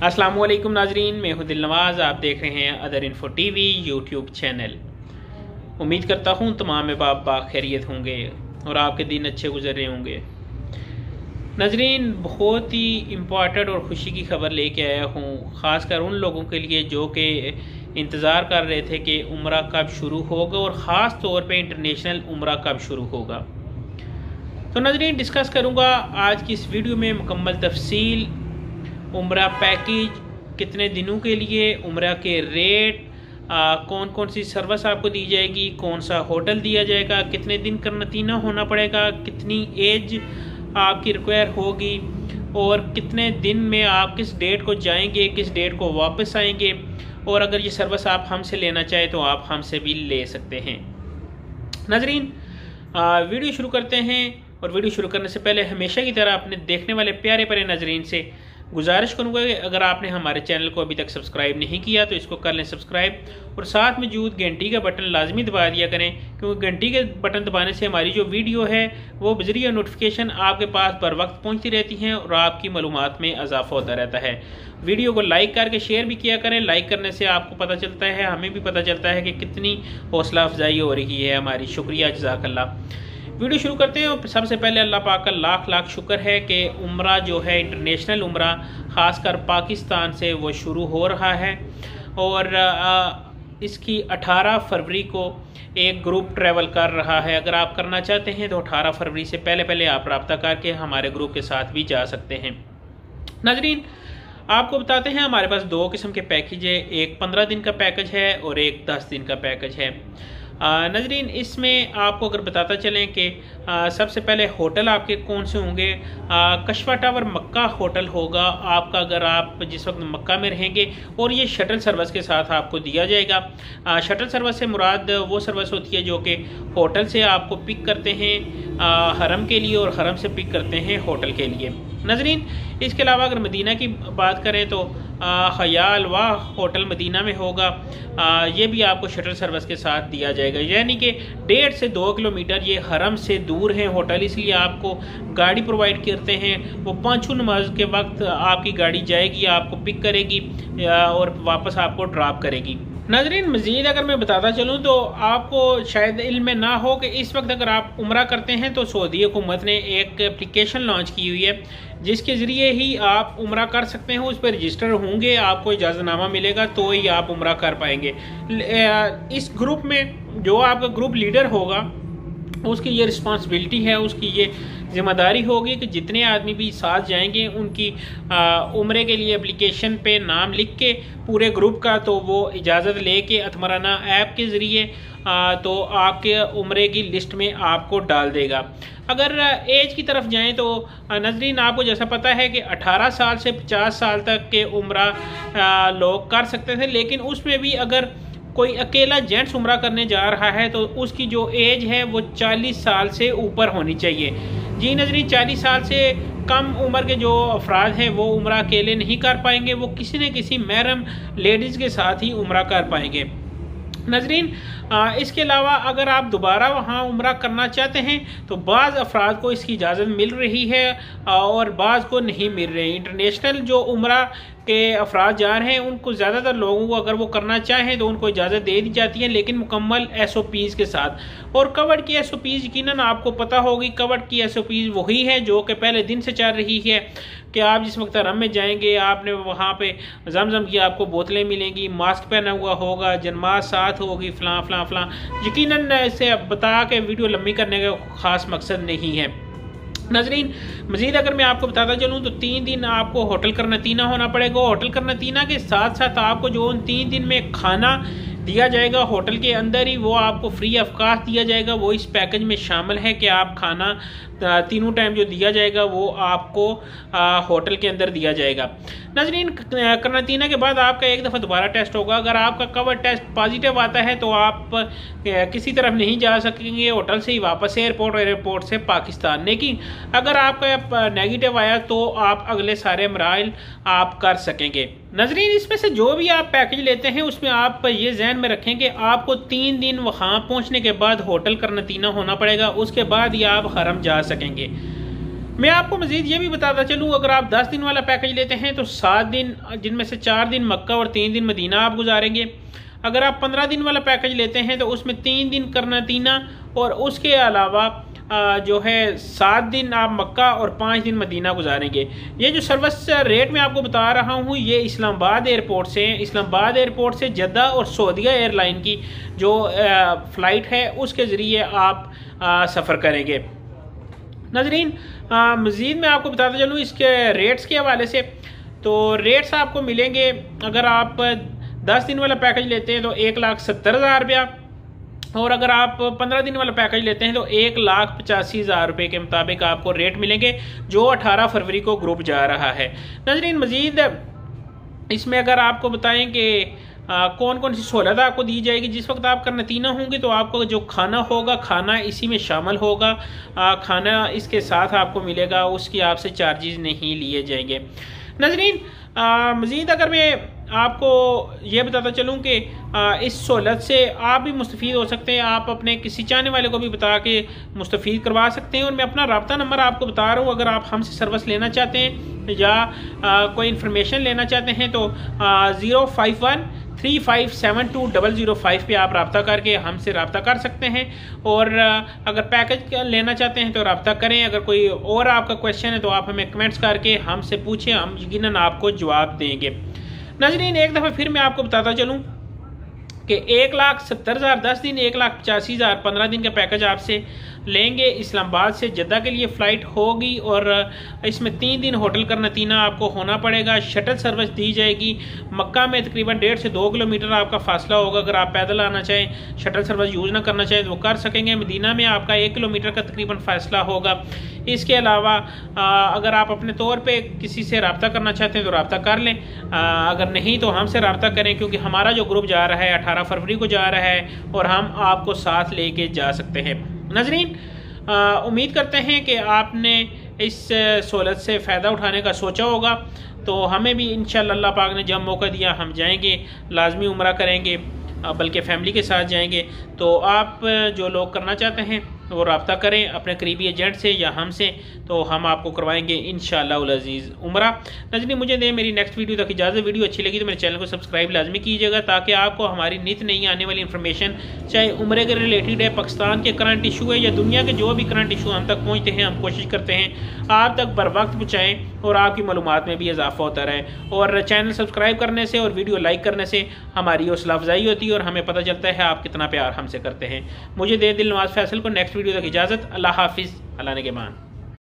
अस्सलाम वालेकुम नाजरीन, मैं हूं दिल नवाज़। आप देख रहे हैं other info TV YouTube channel. उम्मीद करता हूं तमाम बाप खैरियत होंगे और आपके दिन अच्छे गुजर रहे होंगे। नाजरीन, बहुत ही इम्पॉर्टेंट और ख़ुशी की खबर लेके आया हूं, ख़ासकर उन लोगों के लिए जो कि इंतज़ार कर रहे थे कि उम्रा कब शुरू होगा और ख़ास तौर पे इंटरनेशनल उम्रा कब शुरू होगा। तो नाजरीन, डिस्कस करूंगा आज की इस वीडियो में मुकम्मल तफसील उम्रा पैकेज, कितने दिनों के लिए, उम्रा के रेट, कौन कौन सी सर्विस आपको दी जाएगी, कौन सा होटल दिया जाएगा, कितने दिन का नतीना होना पड़ेगा, कितनी एज आपकी रिक्वायर होगी और कितने दिन में आप किस डेट को जाएंगे, किस डेट को वापस आएंगे। और अगर ये सर्विस आप हमसे लेना चाहें तो आप हमसे भी ले सकते हैं। नाजरीन, वीडियो शुरू करते हैं और वीडियो शुरू करने से पहले हमेशा की तरह अपने देखने वाले प्यारे प्यारे नाजरीन से गुजारिश करूंगा कि अगर आपने हमारे चैनल को अभी तक सब्सक्राइब नहीं किया तो इसको कर लें सब्सक्राइब और साथ में मौजूद घंटी का बटन लाजमी दबा दिया करें, क्योंकि घंटी के बटन दबाने से हमारी जो वीडियो है वो बजरिया नोटिफिकेशन आपके पास बर वक्त पहुँचती रहती हैं और आपकी मालूमात में इजाफा होता रहता है। वीडियो को लाइक करके शेयर भी किया करें। लाइक करने से आपको पता चलता है, हमें भी पता चलता है कि कितनी हौसला अफजाई हो रही है हमारी। शुक्रिया, जज़ाकल्लाह। वीडियो शुरू करते हैं। और सबसे पहले अल्लाह पाक का लाख लाख शुक्र है कि उम्रा जो है इंटरनेशनल उम्रा ख़ासकर पाकिस्तान से वो शुरू हो रहा है और इसकी 18 फरवरी को एक ग्रुप ट्रैवल कर रहा है। अगर आप करना चाहते हैं तो 18 फरवरी से पहले आप रब्ता करके हमारे ग्रुप के साथ भी जा सकते हैं। नाजरीन, आपको बताते हैं हमारे पास दो किस्म के पैकेज है, एक 15 दिन का पैकेज है और एक 10 दिन का पैकेज है। नाजरीन, इसमें आपको अगर बताता चलें कि सबसे पहले होटल आपके कौन से होंगे। कशवा टावर मक्का होटल होगा आपका, अगर आप जिस वक्त मक्का में रहेंगे, और ये शटल सर्विस के साथ आपको दिया जाएगा। शटल सर्विस से मुराद वो सर्विस होती है जो कि होटल से आपको पिक करते हैं हरम के लिए और हरम से पिक करते हैं होटल के लिए। नाजरीन, इसके अलावा अगर मदीना की बात करें तो ख्याल वाह होटल मदीना में होगा, ये भी आपको शटल सर्विस के साथ दिया जाएगा। यानी कि 1.5 से 2 किलोमीटर ये हरम से दूर है होटल, इसलिए आपको गाड़ी प्रोवाइड करते हैं। वो पांचों नमाज के वक्त आपकी गाड़ी जाएगी, आपको पिक करेगी और वापस आपको ड्रॉप करेगी। नाजरीन, मज़ीद अगर मैं बताता चलूँ तो आपको शायद इल्म में ना हो कि इस वक्त अगर आप उम्रा करते हैं तो सऊदी हुकूमत ने एक एप्लीकेशन लॉन्च की हुई है जिसके ज़रिए ही आप उम्रा कर सकते हैं। उस पर रजिस्टर होंगे, आपको इजाज़तनामा मिलेगा तो ही आप उम्रा कर पाएंगे। इस ग्रुप में जो आपका ग्रुप लीडर होगा उसकी ये रिस्पॉन्सिबिलिटी है, उसकी ये जिम्मेदारी होगी कि जितने आदमी भी साथ जाएंगे उनकी उम्रे के लिए एप्लीकेशन पे नाम लिख के पूरे ग्रुप का, तो वो इजाज़त ले के अतमराना ऐप के ज़रिए तो आपके उम्रे की लिस्ट में आपको डाल देगा। अगर एज की तरफ जाएं तो नाज़रीन, आपको जैसा पता है कि 18 साल से 50 साल तक के उम्रा लोग कर सकते थे, लेकिन उसमें भी अगर कोई अकेला जेंट्स उम्रा करने जा रहा है तो उसकी जो एज है वो 40 साल से ऊपर होनी चाहिए। जी नाज़रीन, 40 साल से कम उम्र के जो अफराद हैं वो उम्रा अकेले नहीं कर पाएंगे, वो किसी न किसी महरम लेडीज़ के साथ ही उम्रा कर पाएंगे। नाज़रीन, इसके अलावा अगर आप दोबारा वहाँ उम्रा करना चाहते हैं तो बाज़ अफराद को इसकी इजाज़त मिल रही है और बाज़ को नहीं मिल रही। इंटरनेशनल जो उम्रा के अफराद जा रहे हैं उनको ज़्यादातर लोगों को अगर वो करना चाहें तो उनको इजाज़त दे दी जाती है, लेकिन मुकम्मल SOPs के साथ। और कवर्ड की SOPs यकीनन आपको पता होगी, कवर्ड की SOPs वही है जो कि पहले दिन से चल रही है कि आप जिस वक्त हरम में जाएंगे आपने वहाँ पे जमजम की आपको बोतलें मिलेंगी, मास्क पहना हुआ होगा, जन्मात साथ होगी, फ़लाँ फ़लाँ फ़लाँ। यकीनन इसे बता के वीडियो लंबी करने का ख़ास मकसद नहीं है। नाजरीन, मज़ीद अगर मैं आपको बताता चलूँ तो 3 दिन आपको होटल का नतीना होना पड़ेगा। होटल का नतीना के साथ साथ आपको जो उन 3 दिन में खाना दिया जाएगा होटल के अंदर ही, वो आपको फ्री ऑफ कॉस्ट दिया जाएगा। वो इस पैकेज में शामिल है कि आप खाना तीनों टाइम जो दिया जाएगा वो आपको होटल के अंदर दिया जाएगा। नाज़रीन, करनातीना के बाद आपका एक दफ़ा दोबारा टेस्ट होगा। अगर आपका कवर टेस्ट पॉजिटिव आता है तो आप किसी तरफ नहीं जा सकेंगे, होटल से ही वापस एयरपोर्ट और एयरपोर्ट से पाकिस्तान। लेकिन अगर आपका नेगेटिव आया तो आप अगले सारे मराइल आप कर सकेंगे। नाज़रीन, इसमें से जो भी आप पैकेज लेते हैं उसमें आप ये जहन में रखें कि आपको 3 दिन वहाँ पहुँचने के बाद होटल करनातीना होना पड़ेगा, उसके बाद ही आप हरम जा सकेंगे। मैं आपको मज़ीद ये भी बताता चलूँ, अगर आप 10 दिन वाला पैकेज लेते हैं तो 7 दिन, जिनमें से 4 दिन मक्का और 3 दिन मदीना आप गुजारेंगे। अगर आप 15 दिन वाला पैकेज लेते हैं तो उसमें 3 दिन करनातीना और उसके अलावा जो है 7 दिन आप मक्का और 5 दिन मदीना गुजारेंगे। ये जो सर्विस रेट मैं आपको बता रहा हूँ ये इस्लामाबाद एयरपोर्ट से, इस्लामाबाद एयरपोर्ट से जद्दा और सऊदीया एयरलाइन की जो फ़्लाइट है उसके ज़रिए आप सफ़र करेंगे। नाज़रीन, मज़ीद मैं आपको बताता चलूँ इसके रेट्स के हवाले से, तो रेट्स आपको मिलेंगे अगर आप 10 दिन वाला पैकेज लेते हैं तो 1,70,000 रुपया, और अगर आप 15 दिन वाला पैकेज लेते हैं तो 1,85,000 रुपये के मुताबिक आपको रेट मिलेंगे, जो 18 फरवरी को ग्रुप जा रहा है। नाज़रीन, मज़ीद इसमें अगर आपको बताएं कि कौन कौन सी सहूलत आपको दी जाएगी। जिस वक्त आप करनातीना होंगे तो आपको जो खाना होगा, खाना इसी में शामिल होगा, खाना इसके साथ आपको मिलेगा, उसकी आपसे चार्जेस नहीं लिए जाएंगे। नाज़रीन, मज़ीद अगर मैं आपको ये बताता चलूँ कि इस सहूलत से आप भी मुस्तफ़ीद हो सकते हैं, आप अपने किसी चाहने वाले को भी बता के मुस्तफ़ीद करवा सकते हैं। और मैं अपना रब्ता नंबर आपको बता रहा हूँ, अगर आप हमसे सर्विस लेना चाहते हैं या कोई इन्फॉर्मेशन लेना चाहते हैं तो 05135720005 पे आप रब्ता करके हमसे रब्ता कर सकते हैं। और अगर पैकेज लेना चाहते हैं तो रब्ता करें। अगर कोई और आपका क्वेश्चन है तो आप हमें कमेंट्स करके हमसे पूछें, हम यकीनन आपको जवाब देंगे। नाज़रीन, एक दफ़ा फिर मैं आपको बताता चलूँ कि 1,70,000 10 दिन, 1,85,000 15 दिन का पैकेज आपसे लेंगे। इस्लामाबाद से जद्दा के लिए फ़्लाइट होगी और इसमें 3 दिन होटल करनातीना आपको होना पड़ेगा। शटल सर्विस दी जाएगी। मक्का में तकरीबन 1.5 से 2 किलोमीटर आपका फासला होगा। अगर आप पैदल आना चाहें, शटल सर्विस यूज़ ना करना चाहें तो वो कर सकेंगे। मदीना में आपका 1 किलोमीटर का तकरीबन फासला होगा। इसके अलावा अगर आप अपने तौर पे किसी से रब्ता करना चाहते हैं तो रब्ता कर लें, अगर नहीं तो हमसे रब्ता करें, क्योंकि हमारा जो ग्रुप जा रहा है 18 फरवरी को जा रहा है और हम आपको साथ लेके जा सकते हैं। नाज़रीन, उम्मीद करते हैं कि आपने इस सहूलत से फ़ायदा उठाने का सोचा होगा, तो हमें भी इंशाअल्लाह अल्लाह पाक ने जब मौका दिया हम जाएंगे, लाजमी उम्रा करेंगे, बल्कि फ़ैमिली के साथ जाएंगे। तो आप जो लोग करना चाहते हैं वो रब्ता करें अपने करीबी एजेंट से या हमसे, तो हम आपको करवाएंगे इंशाअल्लाह उल अज़ीज़ उम्रा। नाज़रीन, मुझे दें मेरी नेक्स्ट वीडियो तक इजाज़त। वीडियो अच्छी लगी तो मेरे चैनल को सब्सक्राइब लाजमी कीजिएगा, ताकि आपको हमारी नित नई आने वाली इन्फॉर्मेशन, चाहे उम्रे के रिलेटेड है, पाकिस्तान के करंट इशू है या दुनिया के जो भी करंट इशू हम तक पहुँचते हैं, हम कोशिश करते हैं आप तक बर वक्त पहुँचाएँ और आपकी मालूमात में भी इजाफा होता रहे। और चैनल सब्सक्राइब करने से और वीडियो लाइक करने से हमारी हौसला अफजाई होती है और हमें पता चलता है आप कितना प्यार हमसे करते हैं। मुझे दे दिल नवाज फैसल को नेक्स्ट वीडियो तक इजाज़त। अल्लाह हाफिज़, अल्लाह ने के मान।